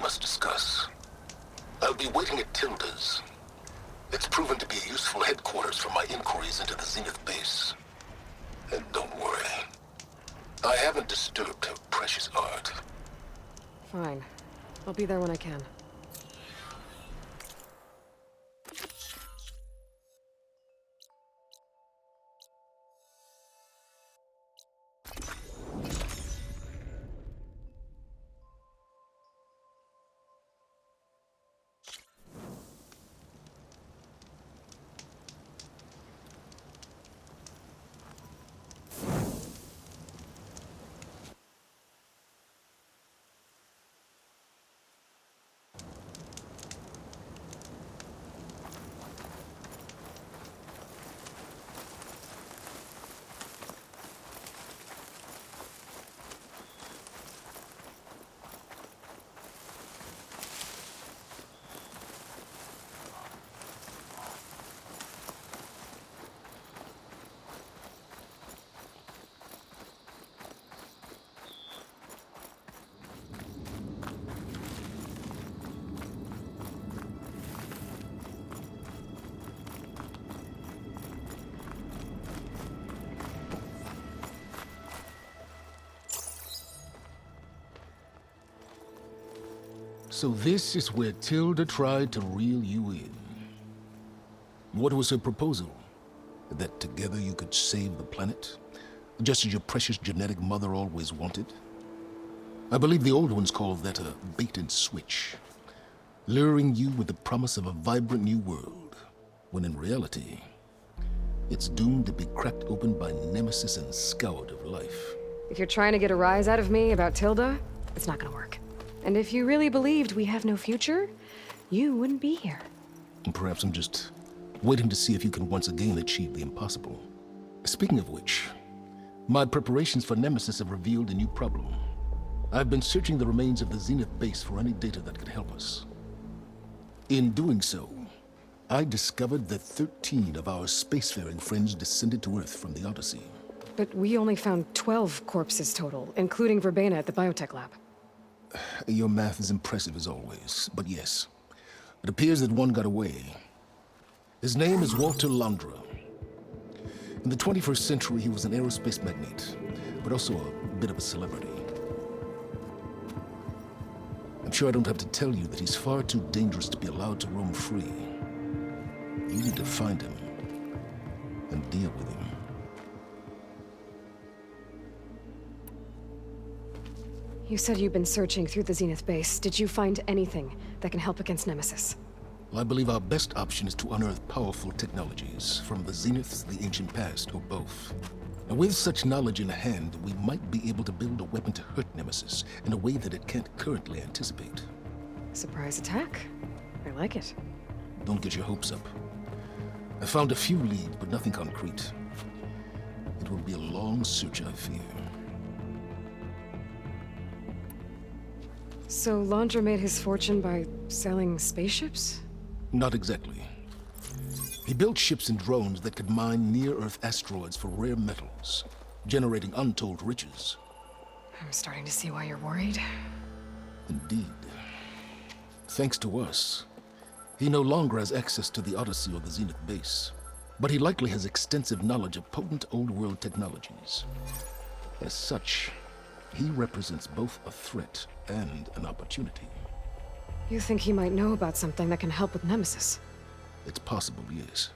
must discuss. I'll be waiting at Tilda's. It's proven to be a useful headquarters for my inquiries into the Zenith base. And don't worry, I haven't disturbed her precious art. Fine. I'll be there when I can. So this is where Tilda tried to reel you in. What was her proposal? That together you could save the planet? Just as your precious genetic mother always wanted? I believe the old ones called that a bait and switch. Luring you with the promise of a vibrant new world, when in reality, it's doomed to be cracked open by Nemesis and scoured of life. If you're trying to get a rise out of me about Tilda, it's not gonna work. And if you really believed we have no future, you wouldn't be here. And perhaps I'm just waiting to see if you can once again achieve the impossible. Speaking of which, my preparations for Nemesis have revealed a new problem. I've been searching the remains of the Zenith base for any data that could help us. In doing so, I discovered that 13 of our spacefaring friends descended to Earth from the Odyssey. But we only found 12 corpses total, including Verbena at the biotech lab. Your math is impressive as always, but yes, it appears that one got away. His name is Walter Londra. In the 21st century, he was an aerospace magnate, but also a bit of a celebrity. I'm sure I don't have to tell you that he's far too dangerous to be allowed to roam free. You need to find him and deal with him. You said you've been searching through the Zenith base. Did you find anything that can help against Nemesis? Well, I believe our best option is to unearth powerful technologies from the Zeniths, the ancient past, or both. And with such knowledge in hand, we might be able to build a weapon to hurt Nemesis in a way that it can't currently anticipate. Surprise attack. I like it. Don't get your hopes up. I found a few leads, but nothing concrete. It will be a long search, I fear. So Londra made his fortune by selling spaceships? Not exactly. He built ships and drones that could mine near-Earth asteroids for rare metals, generating untold riches. I'm starting to see why you're worried. Indeed. Thanks to us, he no longer has access to the Odyssey or the Zenith base, but he likely has extensive knowledge of potent old-world technologies. As such, he represents both a threat and an opportunity. You think he might know about something that can help with Nemesis? It's possible, yes.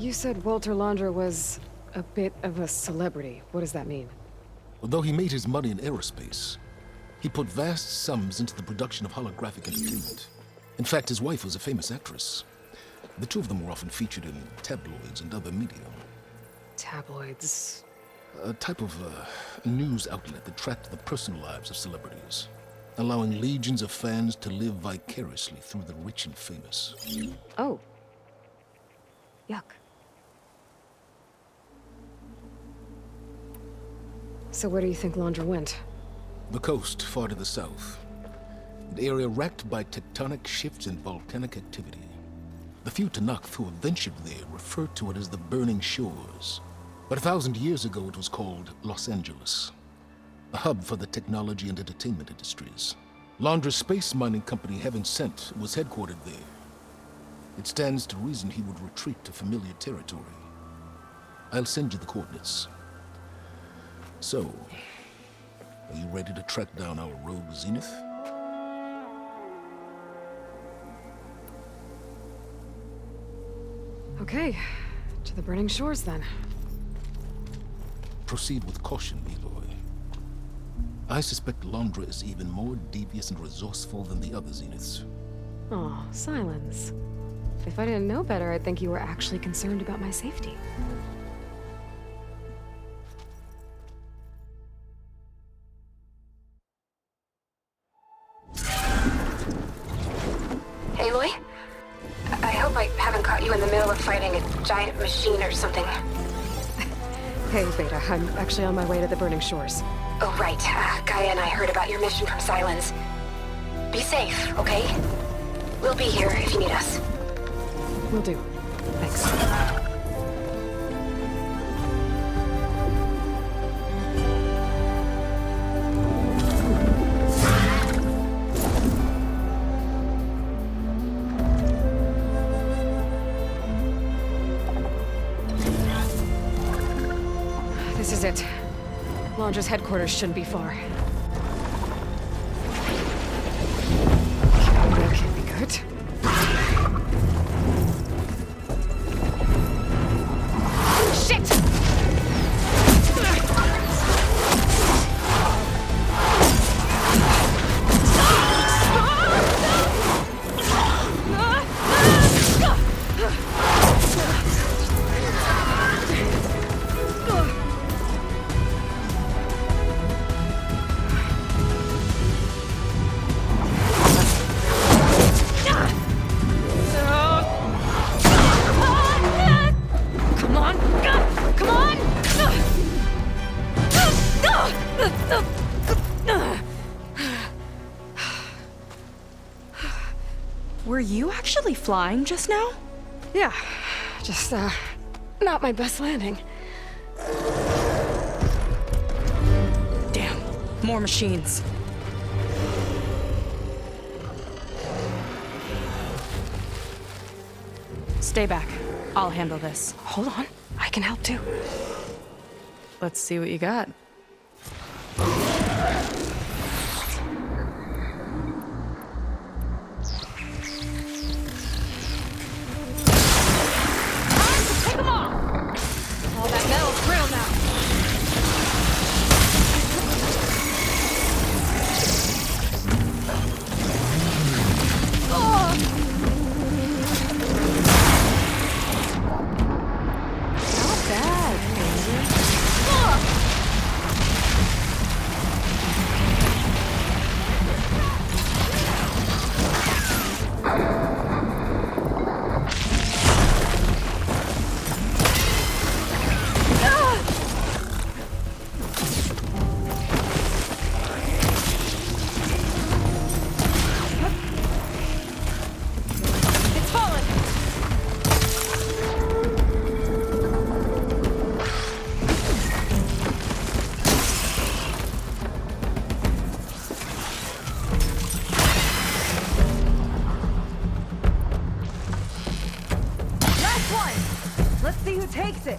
You said Walter Laundra was a bit of a celebrity. What does that mean? Although he made his money in aerospace, he put vast sums into the production of holographic entertainment. In fact, his wife was a famous actress. The two of them were often featured in tabloids and other media. Tabloids. A type of news outlet that tracked the personal lives of celebrities, allowing legions of fans to live vicariously through the rich and famous. Oh. Yuck. So where do you think Laundra went? The coast, far to the south. An area racked by tectonic shifts and volcanic activity. The few Tenakth who have ventured there refer to it as the Burning Shores. But 1,000 years ago it was called Los Angeles, a hub for the technology and entertainment industries. Laundra's space mining company, Heaven Sent, was headquartered there. It stands to reason he would retreat to familiar territory. I'll send you the coordinates. So, are you ready to track down our rogue Zenith? Okay, to the Burning Shores then. Proceed with caution, Aloy. I suspect Laundra is even more devious and resourceful than the other Zeniths. Oh, Silence. If I didn't know better, I'd think you were actually concerned about my safety. Aloy? I hope I haven't caught you in the middle of fighting a giant machine or something. Hey, Beta, I'm actually on my way to the Burning Shores. Oh, right. Gaia and I heard about your mission from Silence. Be safe, okay? We'll be here if you need us. Will do. Thanks. This is it. Laundra's headquarters shouldn't be far. That can't be good. Shit! Were you actually flying just now? Yeah, just, not my best landing. Damn, more machines. Stay back. I'll handle this. Hold on, I can help too. Let's see what you got. Let's see who takes it.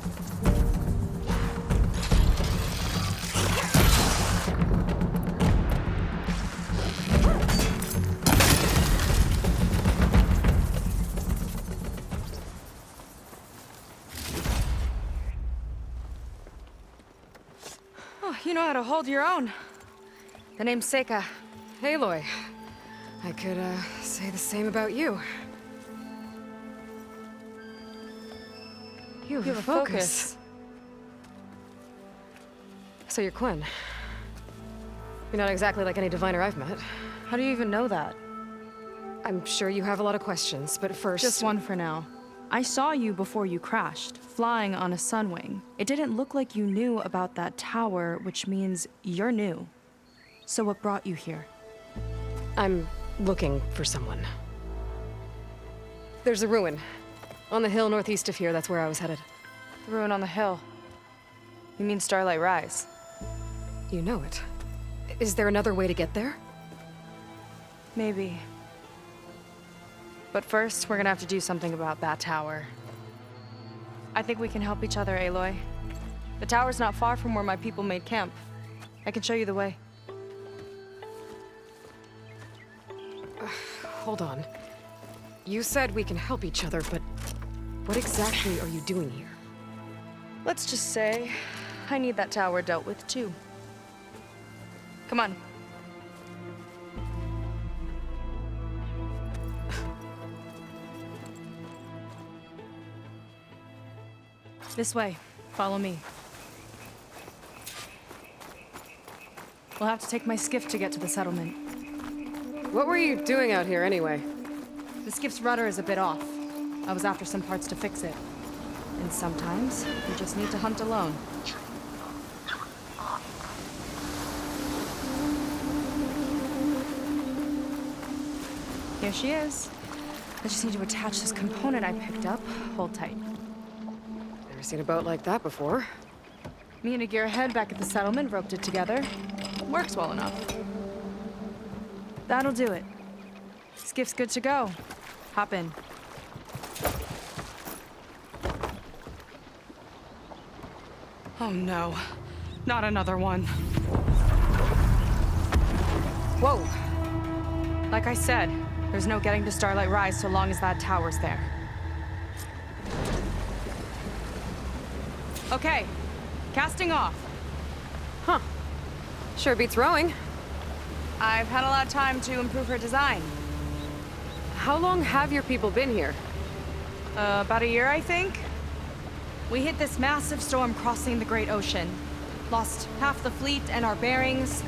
you know how to hold your own. The name's Seika. Aloy. I could, say the same about you. You have a focus. So you're Quinn. You're not exactly like any diviner I've met. How do you even know that? I'm sure you have a lot of questions, but first... Just one for now. I saw you before you crashed, flying on a sunwing. It didn't look like you knew about that tower, which means you're new. So what brought you here? I'm looking for someone. There's a ruin. On the hill northeast of here, that's where I was headed. The ruin on the hill. You mean Starlight Rise? You know it. Is there another way to get there? Maybe. But first, we're gonna have to do something about that tower. I think we can help each other, Aloy. The tower's not far from where my people made camp. I can show you the way. Hold on. You said we can help each other, but what exactly are you doing here? Let's just say, I need that tower dealt with too. Come on. This way. Follow me. We'll have to take my skiff to get to the settlement. What were you doing out here anyway? The skiff's rudder is a bit off. I was after some parts to fix it. And sometimes, you just need to hunt alone. Here she is. I just need to attach this component I picked up. Hold tight. Never seen a boat like that before. Me and a gearhead back at the settlement roped it together. Works well enough. That'll do it. Skiff's good to go. Hop in. Oh no. Not another one. Whoa! Like I said, there's no getting to Starlight Rise so long as that tower's there. Okay, casting off. Huh. Sure beats rowing. I've had a lot of time to improve her design. How long have your people been here? About a year, I think. We hit this massive storm crossing the Great Ocean. Lost half the fleet and our bearings.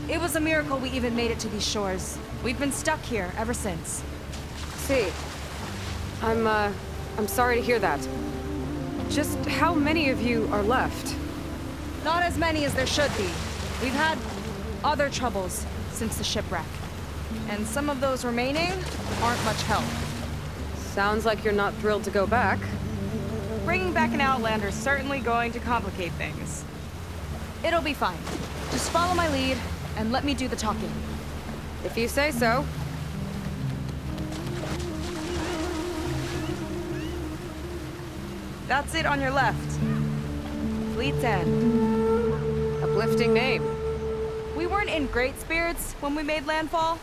It was a miracle we even made it to these shores. We've been stuck here ever since. See. I'm sorry to hear that. Just how many of you are left? Not as many as there should be. We've had other troubles since the shipwreck. And some of those remaining aren't much help. Sounds like you're not thrilled to go back. Bringing back an Outlander's certainly going to complicate things. It'll be fine. Just follow my lead and let me do the talking. If you say so. That's it on your left. Fleet's End. Uplifting name. We weren't in great spirits when we made landfall.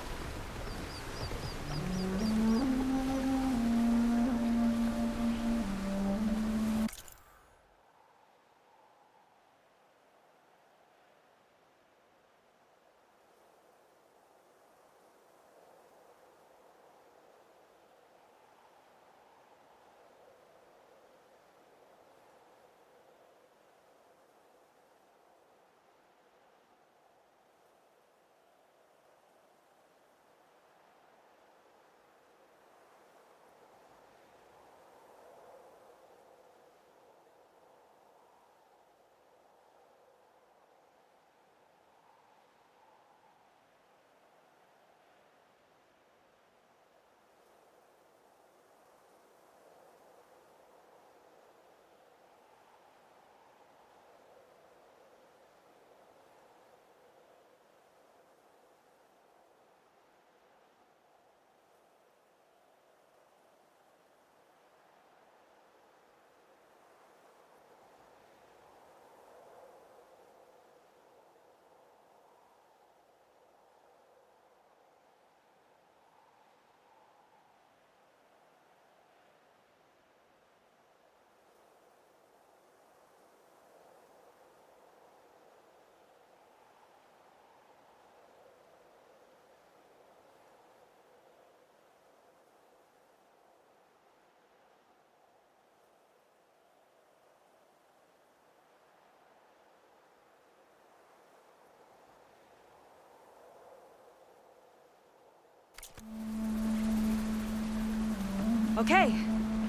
Okay,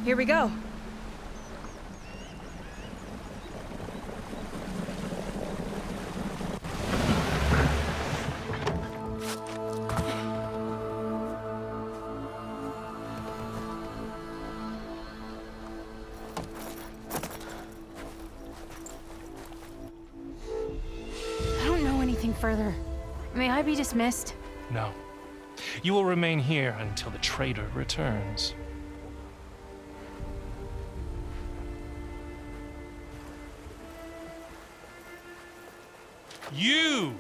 here we go. I don't know anything further. May I be dismissed? No. You will remain here until the traitor returns. You!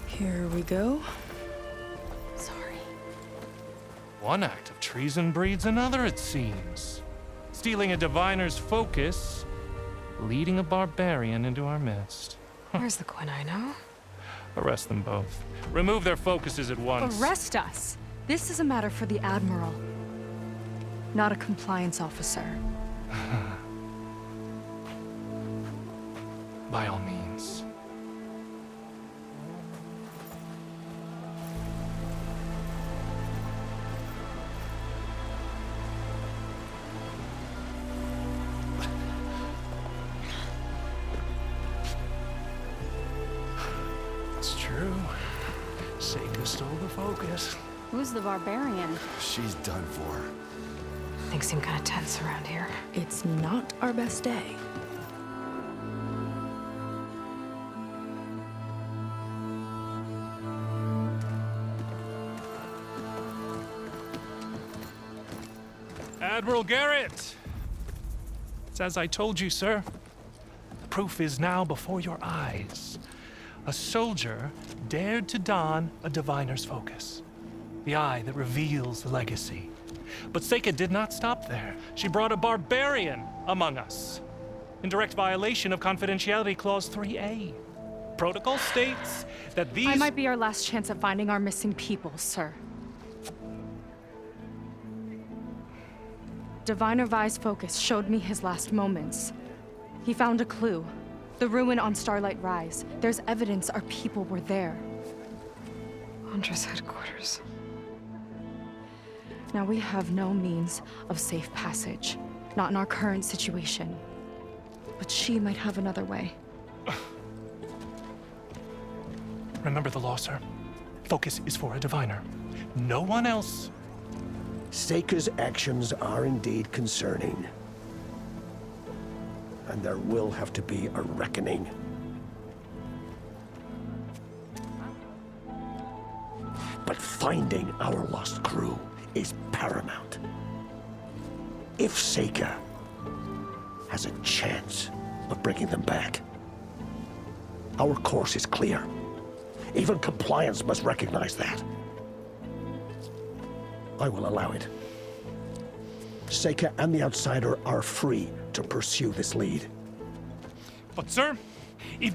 Here we go. Sorry. One act of treason breeds another, it seems. Stealing a diviner's focus, leading a barbarian into our midst. Where's the Quinino? Arrest them both. Remove their focuses at once. Arrest us! This is a matter for the Admiral, not a compliance officer. By all means. It's true. Seika stole the focus. Who's the barbarian? She's done for. Things seem kind of tense around here. It's not our best day. Admiral Garrett! It's as I told you, sir. The proof is now before your eyes. A soldier dared to don a diviner's focus. The eye that reveals the legacy. But Seika did not stop there. She brought a barbarian among us. In direct violation of Confidentiality Clause 3A. Protocol states that these... I might be our last chance at finding our missing people, sir. Diviner Vi's focus showed me his last moments. He found a clue. The ruin on Starlight Rise. There's evidence our people were there. Huntress headquarters. Now we have no means of safe passage. Not in our current situation. But she might have another way. Remember the law, sir. Focus is for a diviner. No one else. Seika's actions are indeed concerning. And there will have to be a reckoning. But finding our lost crew is paramount. If Seika has a chance of bringing them back, our course is clear. Even compliance must recognize that. I will allow it. Seika and the Outsider are free to pursue this lead. But, sir, if...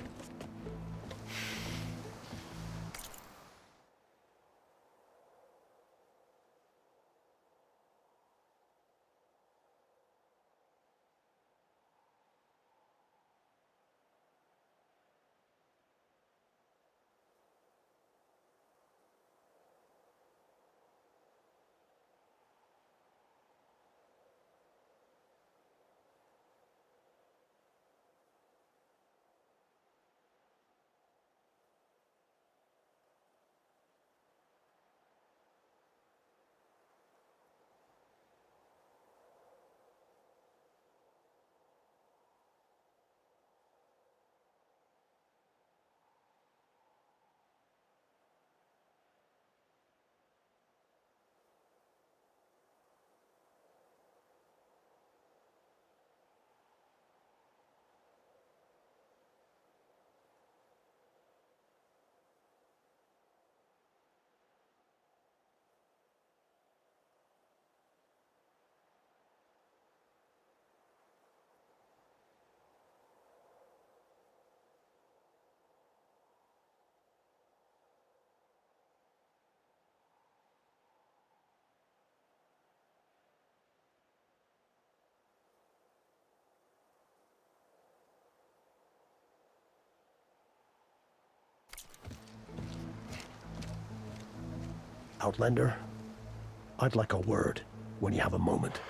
Outlander, I'd like a word when you have a moment.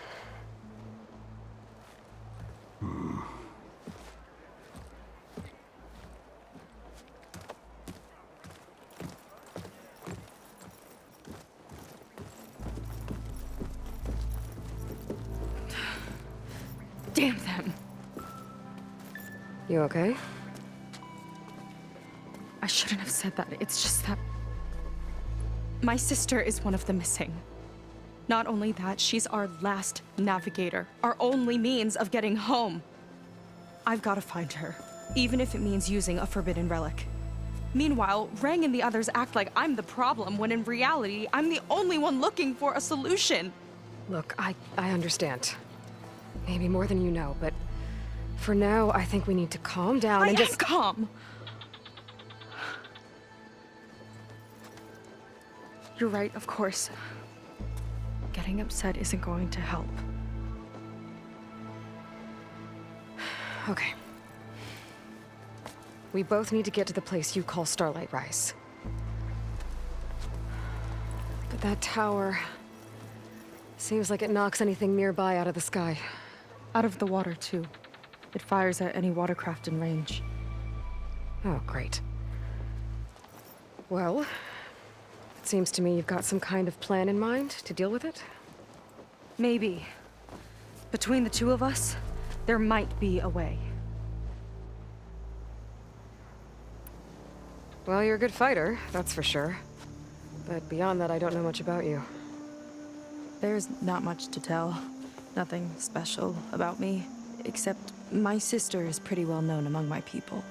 Damn them. You okay? I shouldn't have said that. It's just that my sister is one of the missing. Not only that, she's our last navigator, our only means of getting home. I've got to find her, even if it means using a forbidden relic. Meanwhile, Rang and the others act like I'm the problem, when in reality, I'm the only one looking for a solution. Look, I understand. Maybe more than you know, but for now, I think we need to calm down and just... calm. You're right, of course. Getting upset isn't going to help. Okay. We both need to get to the place you call Starlight Rise. But that tower... seems like it knocks anything nearby out of the sky. Out of the water, too. It fires at any watercraft in range. Oh, great. Well, it seems to me you've got some kind of plan in mind to deal with it. Maybe. Between the two of us, there might be a way. Well, you're a good fighter, that's for sure. But beyond that, I don't know much about you. There's not much to tell. Nothing special about me, except my sister is pretty well known among my people.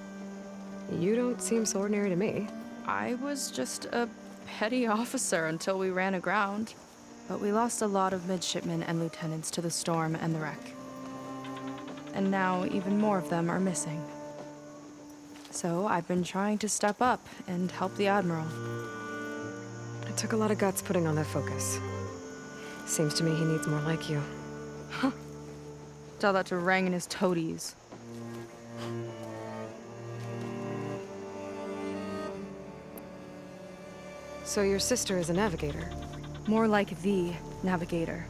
You don't seem so ordinary to me. I was just a petty officer until we ran aground. But we lost a lot of midshipmen and lieutenants to the storm and the wreck. And now even more of them are missing. So I've been trying to step up and help the Admiral. It took a lot of guts putting on that focus. Seems to me he needs more like you. Tell that to Rang and his toadies. So your sister is a navigator? More like the navigator.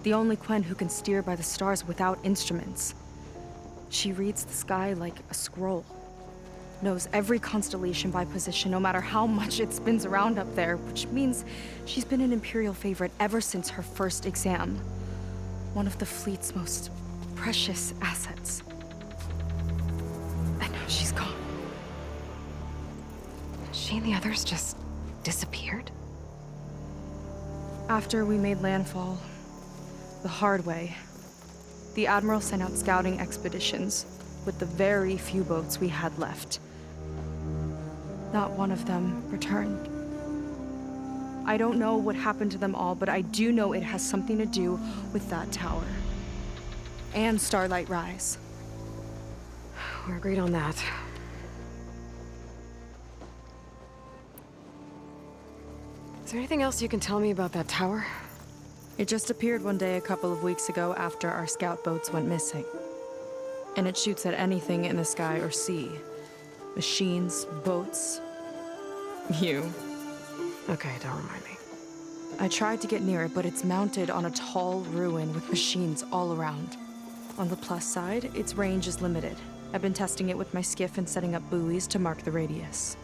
The only Quen who can steer by the stars without instruments. She reads the sky like a scroll. Knows every constellation by position, no matter how much it spins around up there, which means she's been an Imperial favorite ever since her first exam. One of the fleet's most precious assets. And now she's gone. She and the others just disappeared? After we made landfall, the hard way, the Admiral sent out scouting expeditions with the very few boats we had left. Not one of them returned. I don't know what happened to them all, but I do know it has something to do with that tower. And Starlight Rise. We're agreed on that. Is there anything else you can tell me about that tower? It just appeared one day a couple of weeks ago after our scout boats went missing. And it shoots at anything in the sky or sea. Machines, boats, you. Okay, don't remind me. I tried to get near it, but it's mounted on a tall ruin with machines all around. On the plus side, its range is limited. I've been testing it with my skiff and setting up buoys to mark the radius.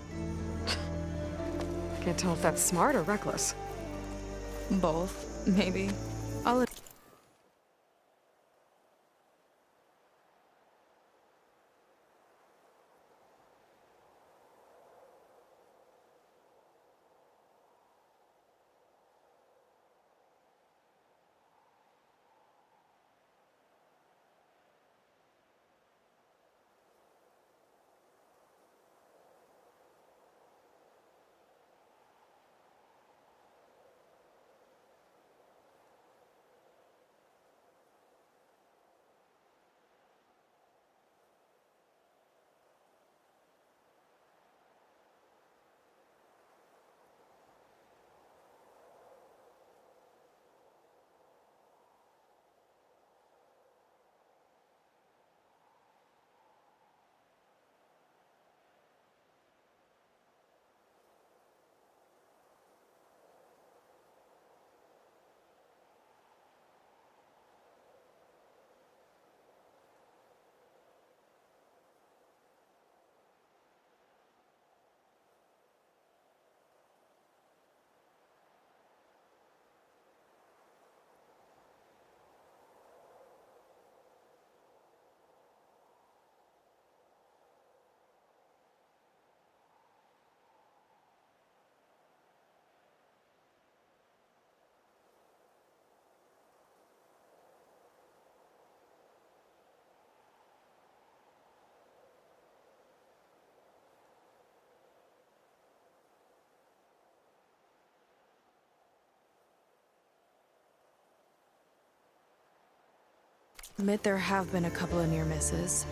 Can't tell if that's smart or reckless. Both, maybe. I'll admit there have been a couple of near misses.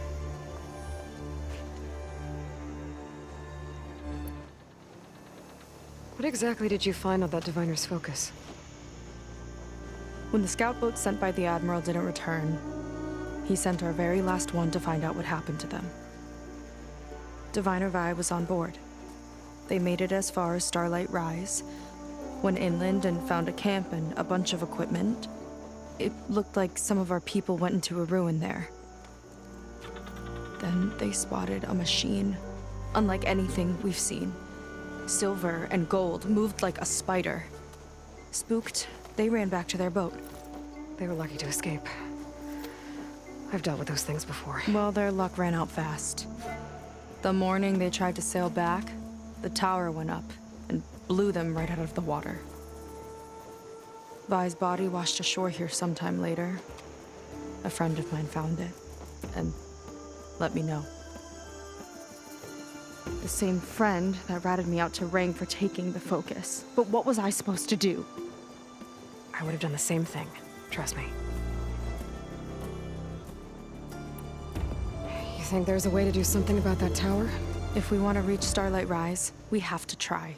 What exactly did you find on that Diviner's focus? When the scout boat sent by the Admiral didn't return, he sent our very last one to find out what happened to them. Diviner Vi was on board. They made it as far as Starlight Rise, went inland and found a camp and a bunch of equipment. It looked like some of our people went into a ruin there. Then they spotted a machine, unlike anything we've seen. Silver and gold, moved like a spider. Spooked, they ran back to their boat. They were lucky to escape. I've dealt with those things before. Well, their luck ran out fast. The morning they tried to sail back, the tower went up and blew them right out of the water. Vi's body washed ashore here sometime later. A friend of mine found it and let me know. The same friend that ratted me out to Rang for taking the focus. But what was I supposed to do? I would have done the same thing. Trust me. You think there's a way to do something about that tower? If we want to reach Starlight Rise, we have to try.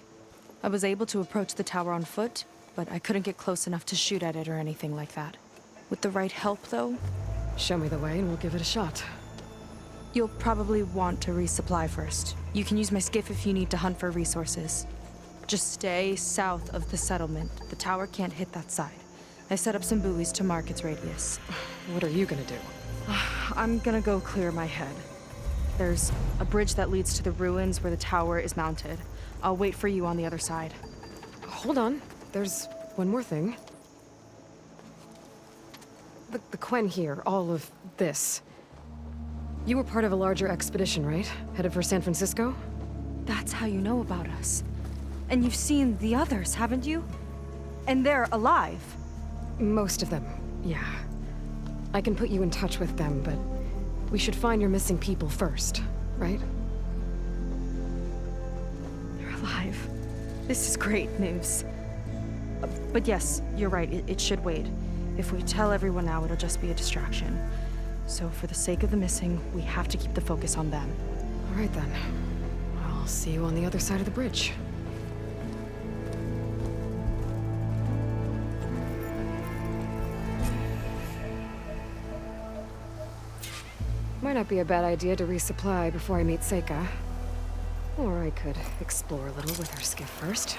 I was able to approach the tower on foot, but I couldn't get close enough to shoot at it or anything like that. With the right help, though, Show me the way and we'll give it a shot. you'll probably want to resupply first. You can use my skiff if you need to hunt for resources. Just stay south of the settlement. The tower can't hit that side. I set up some buoys to mark its radius. What are you gonna do? I'm gonna go clear my head. There's a bridge that leads to the ruins where the tower is mounted. I'll wait for you on the other side. Hold on. There's one more thing. The Quen here, all of this. You were part of a larger expedition, right? Headed for San Francisco? That's how you know about us. And you've seen the others, haven't you? And they're alive. Most of them, yeah. I can put you in touch with them, but we should find your missing people first, right? They're alive. This is great news. But yes, you're right, it should wait. If we tell everyone now, it'll just be a distraction. So for the sake of the missing, we have to keep the focus on them. All right then. I'll see you on the other side of the bridge. Might not be a bad idea to resupply before I meet Seika. Or I could explore a little with her skiff first.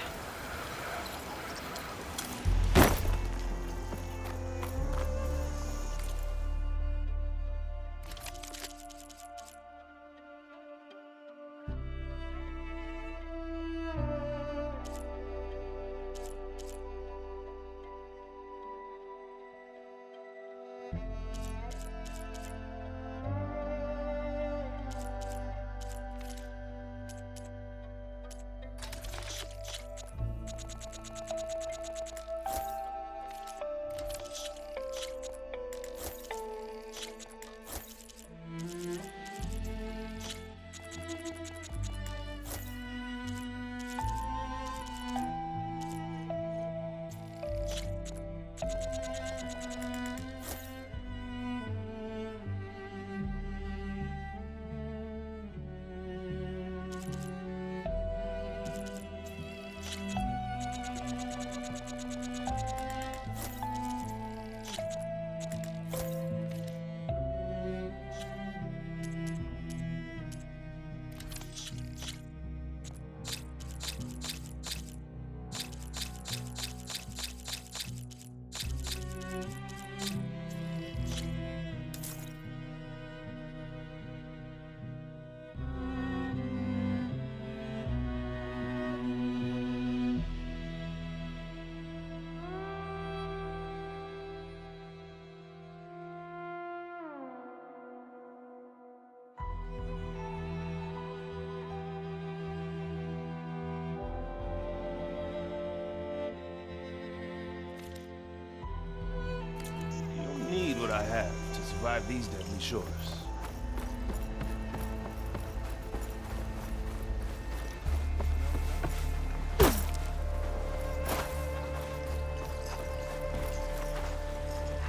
Need what I have to survive these deadly shores.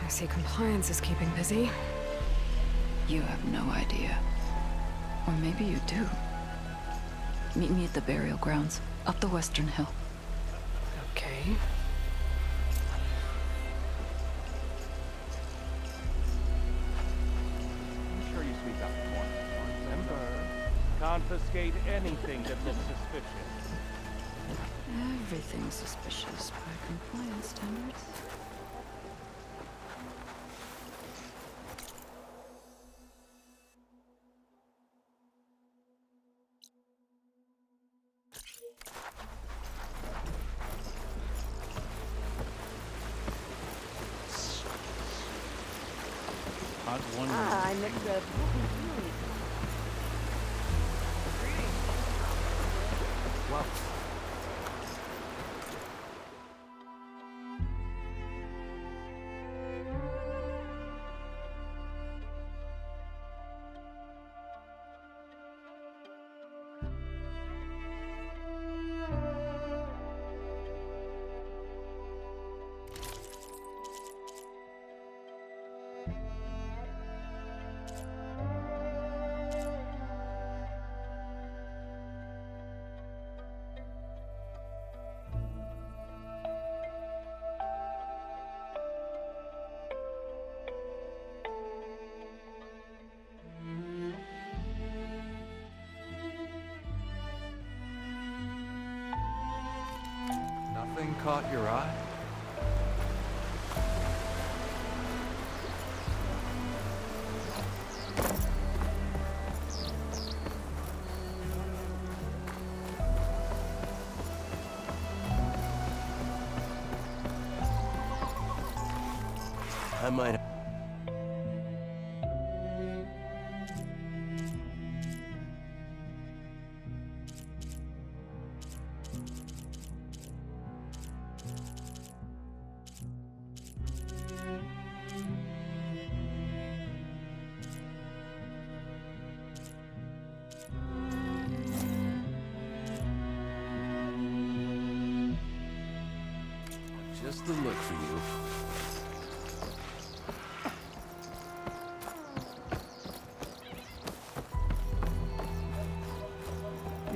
I see completely. compliance is keeping busy. You have no idea. Or maybe you do. Meet me at the burial grounds, up the Western Hill. Okay. I'm sure you sweep out the corner. Remember, confiscate anything that looks suspicious. Everything's suspicious by compliance standards. I mixed a Wow. Nothing caught your eye? I might. Just the look for you.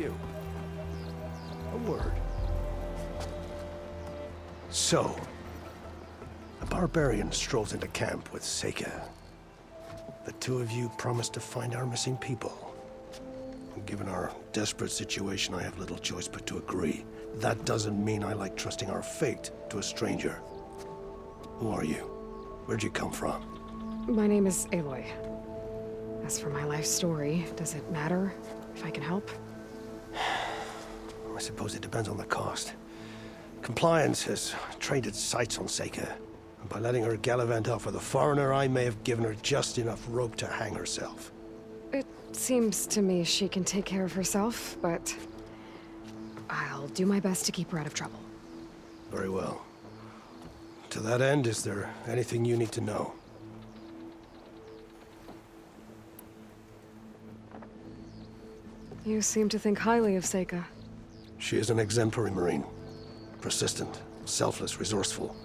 You. A word. So, a barbarian strolls into camp with Seika. The two of you promised to find our missing people. Given our desperate situation, I have little choice but to agree. That doesn't mean I like trusting our fate to a stranger. Who are you? Where'd you come from? My name is Aloy. As for my life story, does it matter if I can help? I suppose it depends on the cost. Compliance has trained its sights on Seika. And by letting her gallivant off with a foreigner, I may have given her just enough rope to hang herself. It seems to me she can take care of herself, but I'll do my best to keep her out of trouble. Very well. To that end, is there anything you need to know? You seem to think highly of Seika. She is an exemplary Marine. Persistent, selfless, resourceful.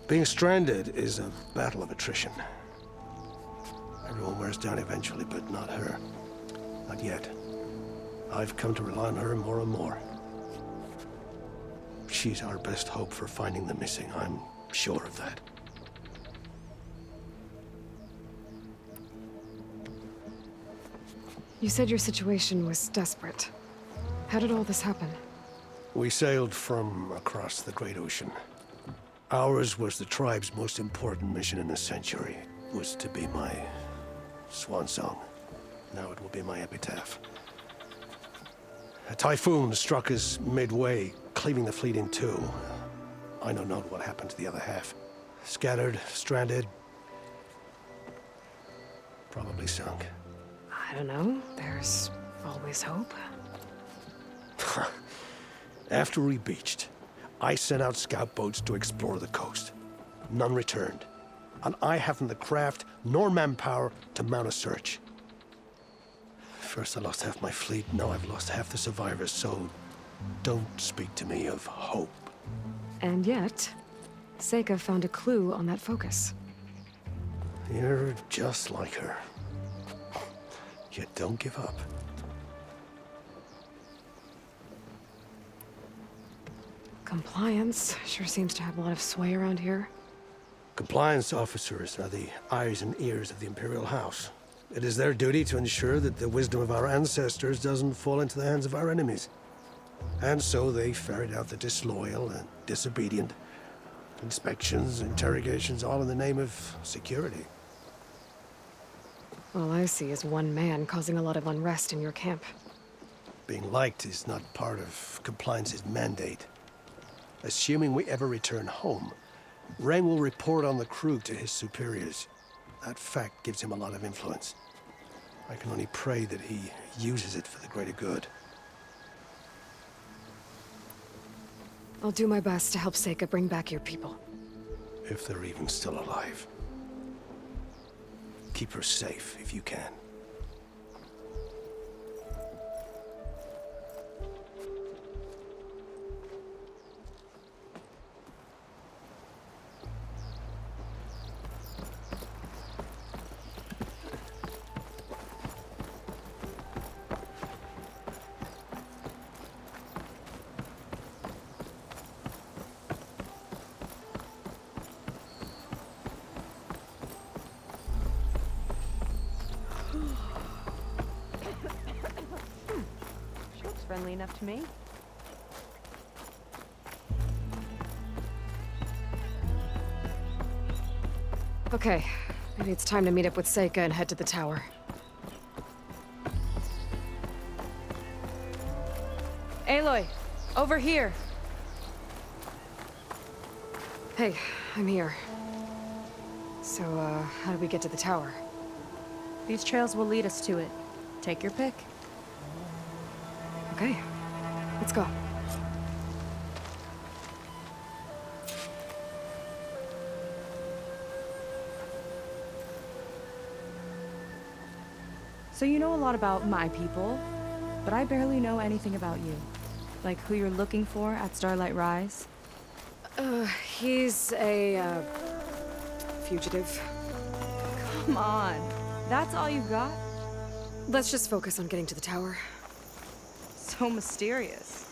Being stranded is a battle of attrition. Everyone wears down eventually, but not her. Not yet. I've come to rely on her more and more. She's our best hope for finding the missing, I'm sure of that. You said your situation was desperate. How did all this happen? We sailed from across the Great Ocean. Ours was the tribe's most important mission in a century. It was to be my swan song. Now it will be my epitaph. A typhoon struck us midway, cleaving the fleet in two. I know not what happened to the other half. Scattered, stranded, probably sunk. I don't know. There's always hope. After we beached, I sent out scout boats to explore the coast. None returned. And I haven't the craft nor manpower to mount a search. First I lost half my fleet, now I've lost half the survivors, so don't speak to me of hope. And yet, Seika found a clue on that focus. You're just like her. Yet don't give up. Compliance sure seems to have a lot of sway around here. Compliance officers are the eyes and ears of the Imperial House. It is their duty to ensure that the wisdom of our ancestors doesn't fall into the hands of our enemies. And so they ferret out the disloyal and disobedient. Inspections, interrogations, all in the name of security. All I see is one man causing a lot of unrest in your camp. Being liked is not part of Compliance's mandate. Assuming we ever return home, Rang will report on the crew to his superiors. That fact gives him a lot of influence. I can only pray that he uses it for the greater good. I'll do my best to help Seika bring back your people. If they're even still alive. Keep her safe if you can. Friendly enough to me. Okay, maybe it's time to meet up with Seika and head to the tower. Aloy, over here. Hey, I'm here. So, how do we get to the tower? These trails will lead us to it. Take your pick. Okay, let's go. So you know a lot about my people, but I barely know anything about you. Like who you're looking for at Starlight Rise? He's a, fugitive. Come on, that's all you got? Let's just focus on getting to the tower. So mysterious.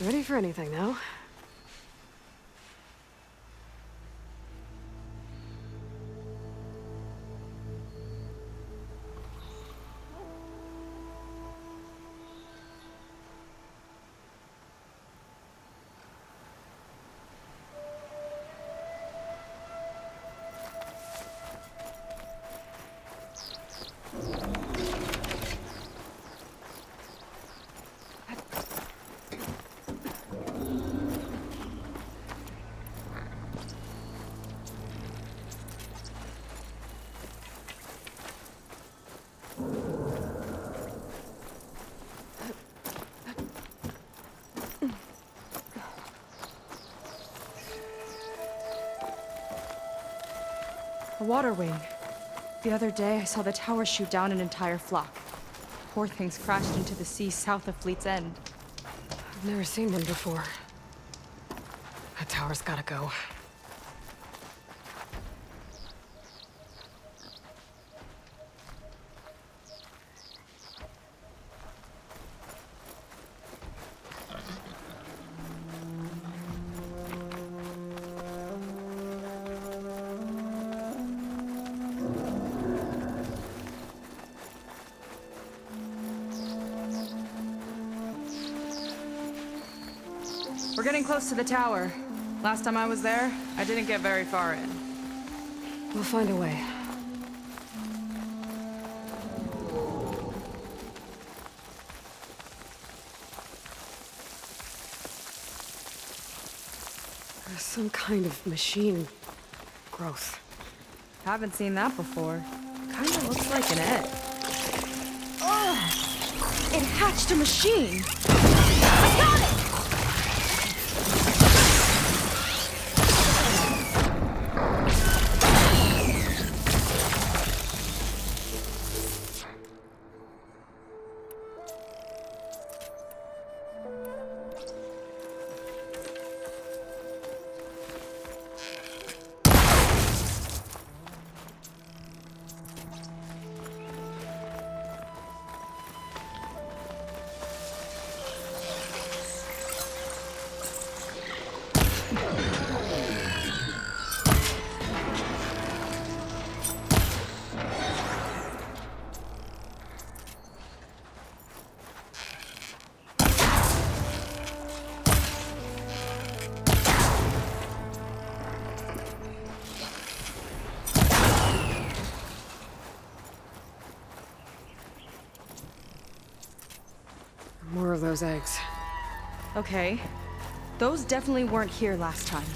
Ready for anything now? A water wing. The other day, I saw the tower shoot down an entire flock. Poor things crashed into the sea south of Fleet's End. I've never seen one before. That tower's gotta go. We're getting close to the tower. Last time I was there, I didn't get very far in. We'll find a way. There's some kind of machine growth. Haven't seen that before. Kinda looks like an egg. Ugh! It hatched a machine! I got it! More of those eggs. Okay. Those definitely weren't here last time.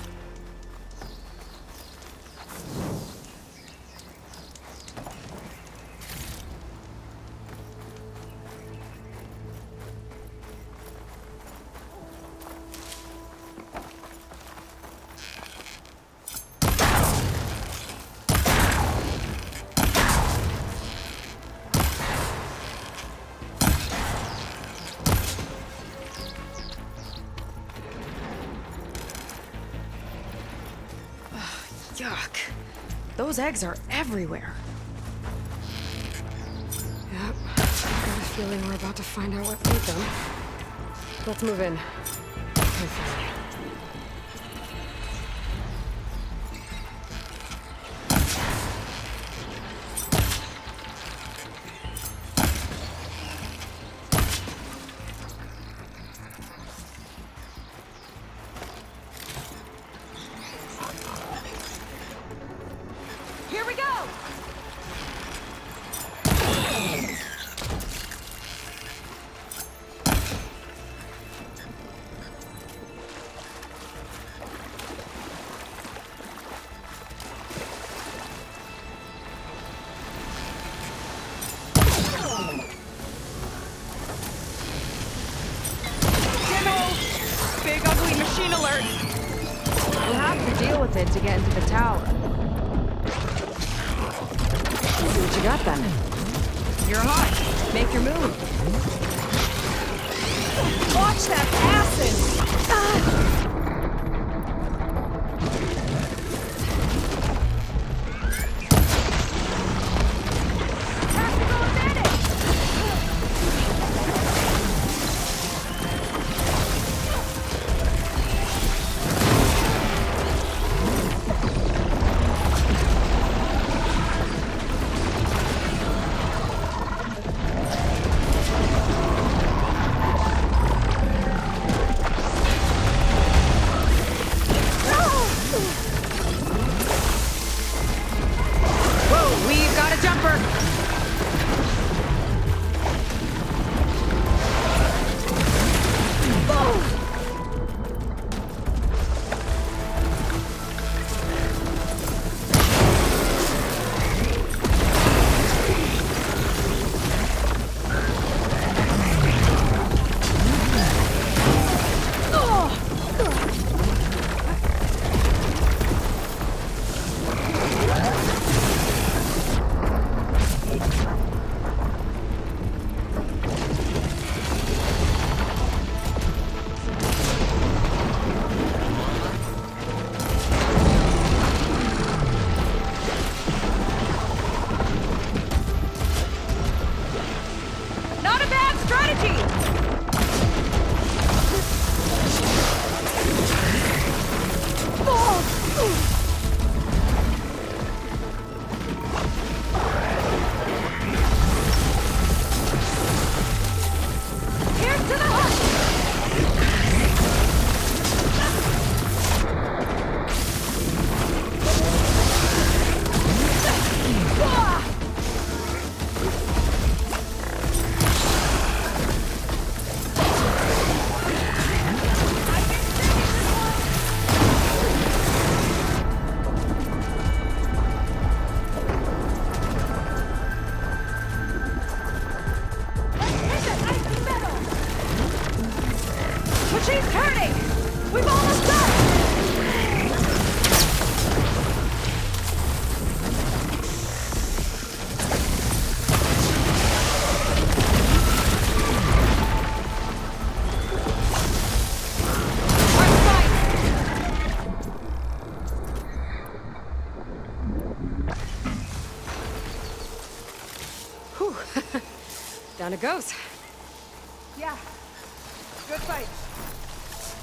Yuck. Those eggs are everywhere. Yep. I've got a feeling we're about to find out what made them. Let's move in. Okay, fine. Here we go! Big ugly machine alert! We'll have to deal with it to get into the tower. See what you got then. You're hot. Make your move. Watch that acid! Tactical advantage! Whoa, we've got a jumper! Not a bad strategy! Here's to the hunt! Machine's turning! We've almost done! Whew. Down it goes. Yeah. Good fight.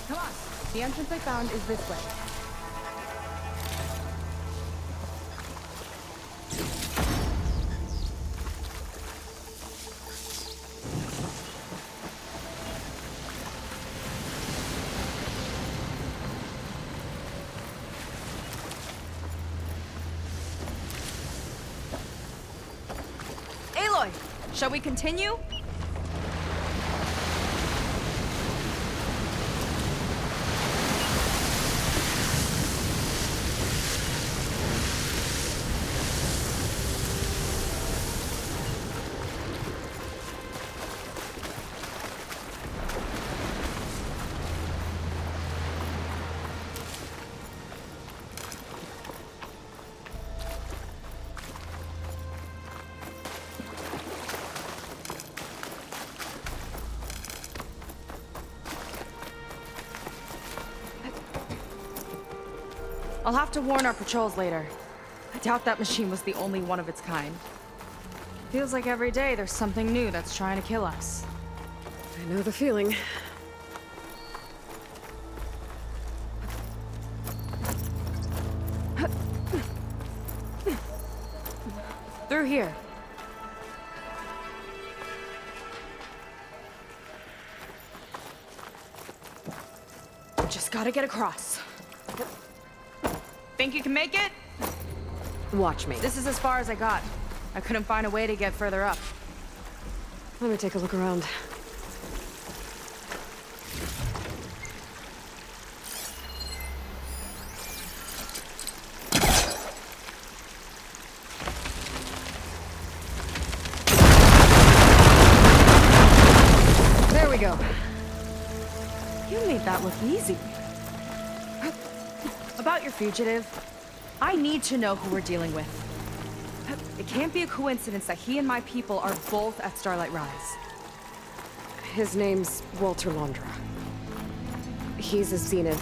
Come on. The entrance I found is this way. Aloy, shall we continue? I'll have to warn our patrols later. I doubt that machine was the only one of its kind. Feels like every day there's something new that's trying to kill us. I know the feeling. Through here. Just gotta get across. Think you can make it? Watch me. This is as far as I got. I couldn't find a way to get further up. Let me take a look around. There we go. You made that look easy. About your fugitive, I need to know who we're dealing with. It can't be a coincidence that he and my people are both at Starlight Rise. His name's Walter Londra. He's a Zenith.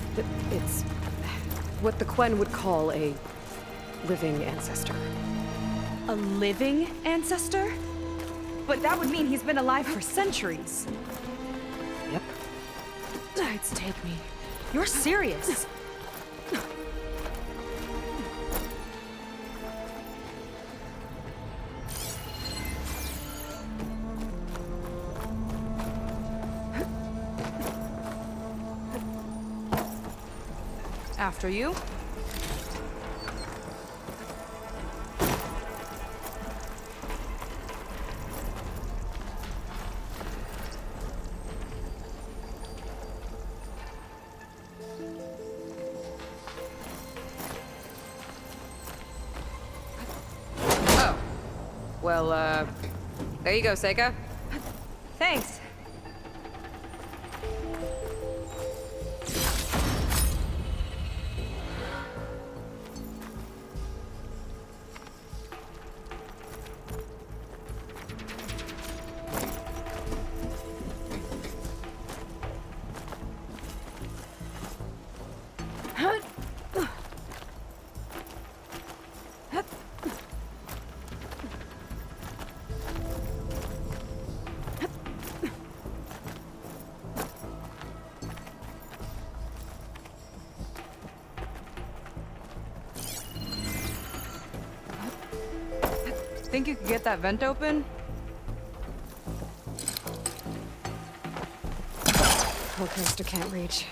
It's what the Quen would call a living ancestor. A living ancestor? But that would mean he's been alive for centuries. Yep. Tides take me. You're serious. After you. Oh. Well, there you go, Seika. Thanks. Think you could get that vent open? Hellcaster can't reach.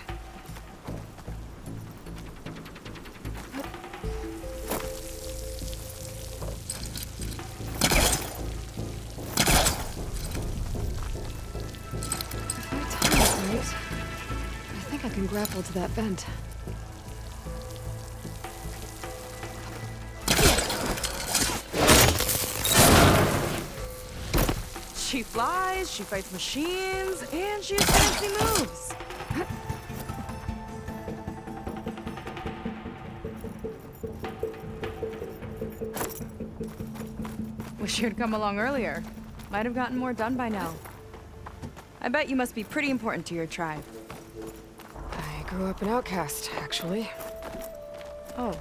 If my time is right, I think I can grapple to that vent. She flies, she fights machines, and she has fancy moves. Wish you'd come along earlier. Might have gotten more done by now. I bet you must be pretty important to your tribe. I grew up an outcast, actually. Oh.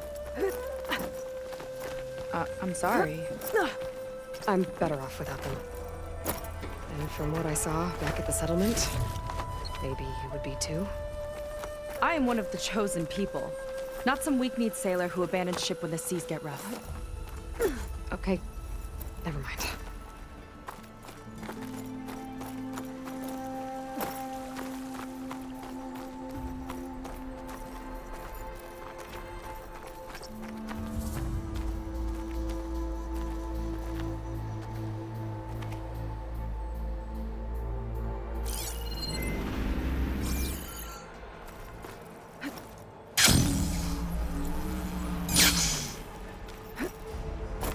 I'm sorry. I'm better off without them. And from what I saw back at the settlement, maybe you would be too. I am one of the chosen people, not some weak-kneed sailor who abandons ship when the seas get rough. Okay, never mind.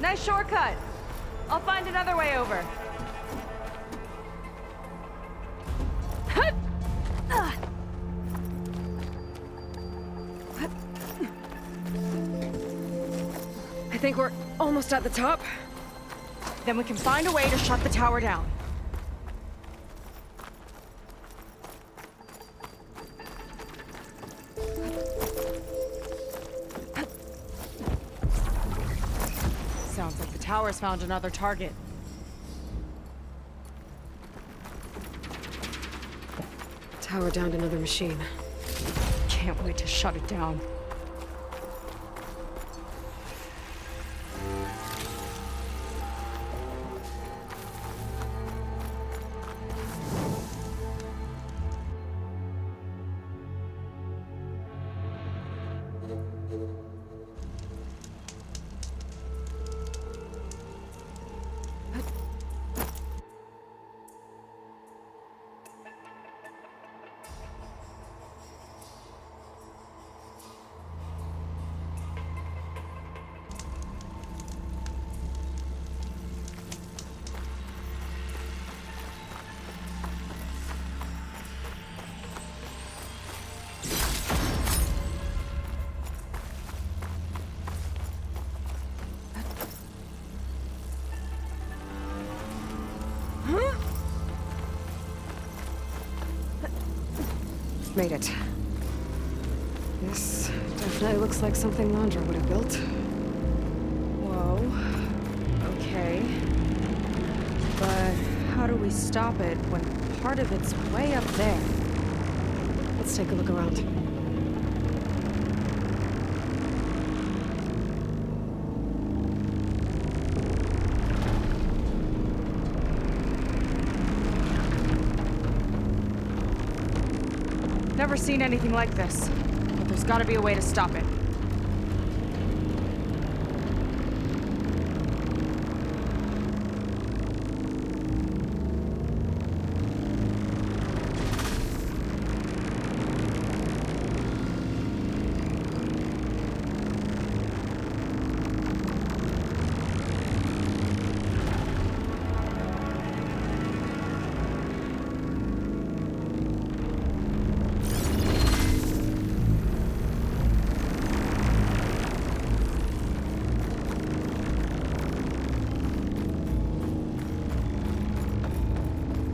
Nice shortcut. I'll find another way over. I think we're almost at the top. Then we can find a way to shut the tower down. tower's found another target. Tower downed another machine. Can't wait to shut it down. Made it. This definitely looks like something Landra would have built. Whoa. Okay. But how do we stop it when part of it's way up there? Let's take a look around. Never seen anything like this, but there's gotta be a way to stop it.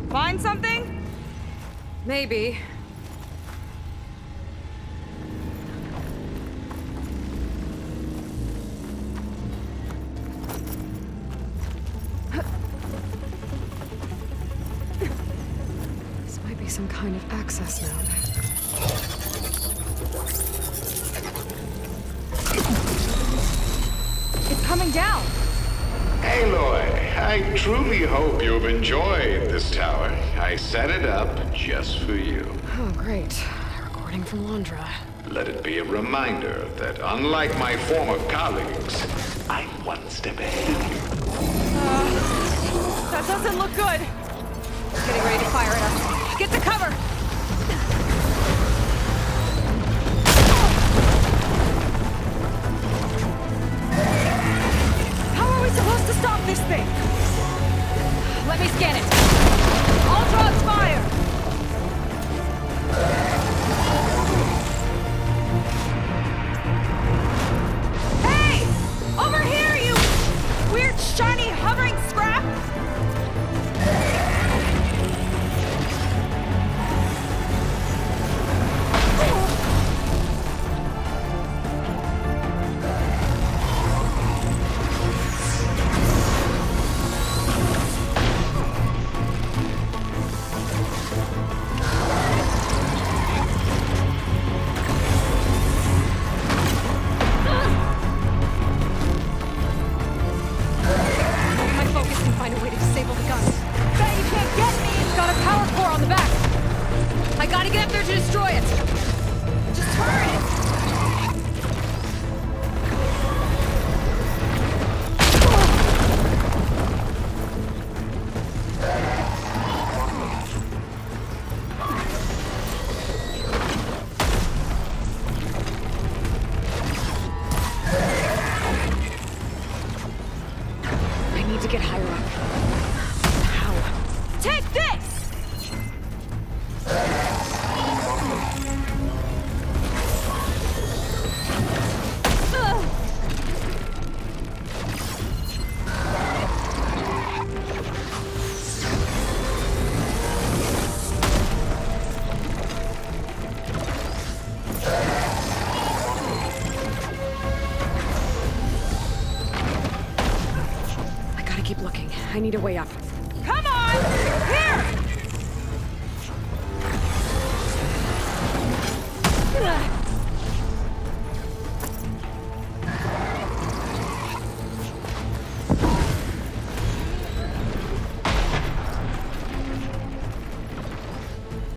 Find something? Maybe. This might be some kind of access node. It's coming down! Aloy, I truly hope you've enjoyed this tower. I set it up just for you. Oh, great. Recording from Landra. Let it be a reminder that unlike my former colleagues, I'm one step ahead of you. That doesn't look good! It's getting ready to fire at us. Get to cover! How are we supposed to stop this thing? Let me scan it. Ultron's fire! Hey! Over here, you weird, shiny, hovering scrap! need a way up.